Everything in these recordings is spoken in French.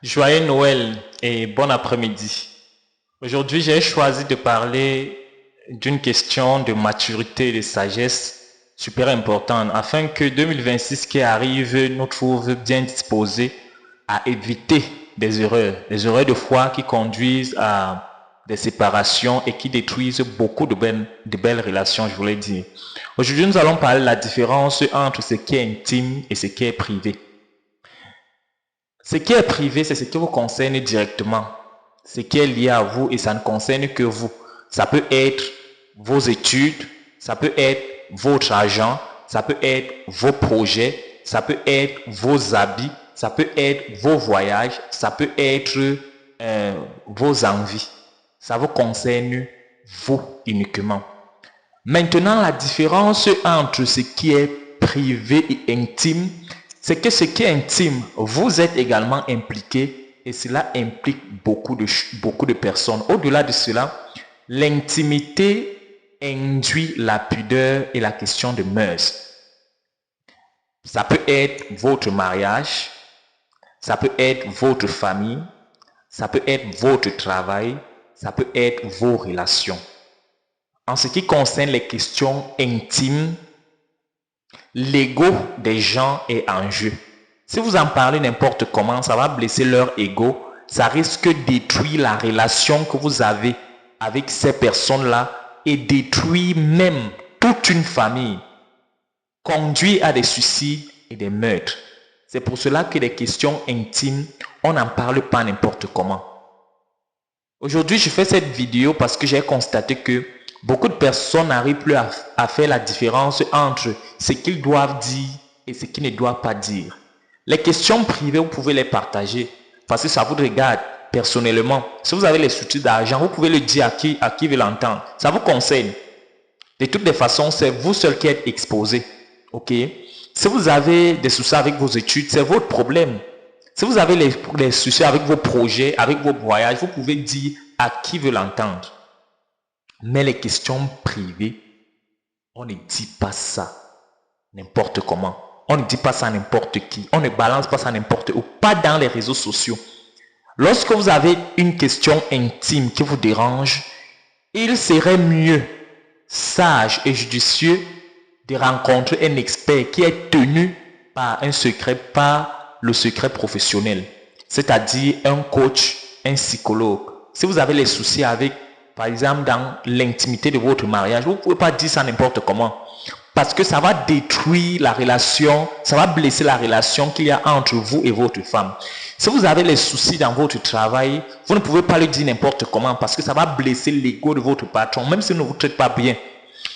Joyeux Noël et bon après-midi. Aujourd'hui, j'ai choisi de parler d'une question de maturité et de sagesse super importante afin que 2026 qui arrive nous trouve bien disposés à éviter des erreurs de foi qui conduisent à des séparations et qui détruisent beaucoup de belles relations, je voulais dire. Aujourd'hui, nous allons parler de la différence entre ce qui est intime et ce qui est privé. Ce qui est privé, c'est ce qui vous concerne directement. Ce qui est lié à vous et ça ne concerne que vous. Ça peut être vos études, ça peut être votre argent, ça peut être vos projets, ça peut être vos habits, ça peut être vos voyages, ça peut être vos envies. Ça vous concerne vous uniquement. Maintenant, la différence entre ce qui est privé et intime, c'est que ce qui est intime, vous êtes également impliqué et cela implique beaucoup de personnes. Au-delà de cela, l'intimité induit la pudeur et la question de mœurs. Ça peut être votre mariage, ça peut être votre famille, ça peut être votre travail, ça peut être vos relations. En ce qui concerne les questions intimes, l'ego des gens est en jeu. Si vous en parlez n'importe comment, ça va blesser leur ego. Ça risque de détruire la relation que vous avez avec ces personnes-là et détruire même toute une famille. Conduire à des suicides et des meurtres. C'est pour cela que les questions intimes, on n'en parle pas n'importe comment. Aujourd'hui, je fais cette vidéo parce que j'ai constaté que beaucoup de personnes n'arrivent plus à faire la différence entre ce qu'ils doivent dire et ce qu'ils ne doivent pas dire. Les questions privées, vous pouvez les partager parce que ça vous regarde personnellement. Si vous avez les soucis d'argent, vous pouvez le dire à qui veut l'entendre. Ça vous concerne. De toutes les façons, c'est vous seul qui êtes exposé. Ok? Si vous avez des soucis avec vos études, c'est votre problème. Si vous avez les soucis avec vos projets, avec vos voyages, vous pouvez dire à qui veut l'entendre. Mais les questions privées, on ne dit pas ça n'importe comment. On ne dit pas ça à n'importe qui. On ne balance pas ça n'importe où. Pas dans les réseaux sociaux. Lorsque vous avez une question intime qui vous dérange, il serait mieux, sage et judicieux de rencontrer un expert qui est tenu par un secret, par le secret professionnel. C'est-à-dire un coach, un psychologue. Si vous avez les soucis avec, par exemple, dans l'intimité de votre mariage, vous ne pouvez pas dire ça n'importe comment. Parce que ça va détruire la relation, ça va blesser la relation qu'il y a entre vous et votre femme. Si vous avez les soucis dans votre travail, vous ne pouvez pas le dire n'importe comment parce que ça va blesser l'ego de votre patron, même s'il ne vous traite pas bien.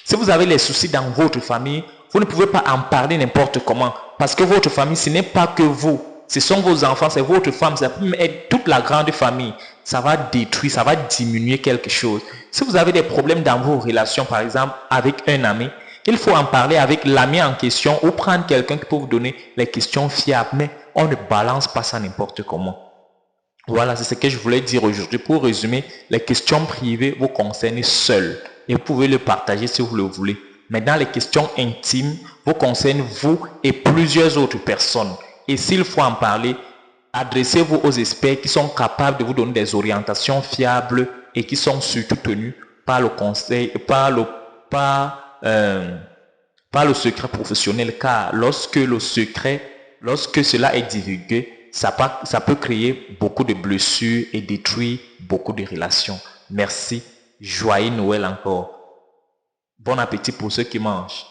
Si vous avez les soucis dans votre famille, vous ne pouvez pas en parler n'importe comment parce que votre famille, ce n'est pas que vous. Ce sont vos enfants, c'est votre femme, ça peut être toute la grande famille. Ça va détruire, ça va diminuer quelque chose. Si vous avez des problèmes dans vos relations, par exemple, avec un ami, il faut en parler avec l'ami en question ou prendre quelqu'un qui peut vous donner les questions fiables. Mais on ne balance pas ça n'importe comment. Voilà, c'est ce que je voulais dire aujourd'hui. Pour résumer, les questions privées vous concernent seuls. Et vous pouvez le partager si vous le voulez. Maintenant, les questions intimes vous concernent vous et plusieurs autres personnes. Et s'il faut en parler, adressez-vous aux experts qui sont capables de vous donner des orientations fiables et qui sont surtout tenus par le conseil, par le secret professionnel, car lorsque cela est divulgué, ça peut créer beaucoup de blessures et détruire beaucoup de relations. Merci. Joyeux Noël encore. Bon appétit pour ceux qui mangent.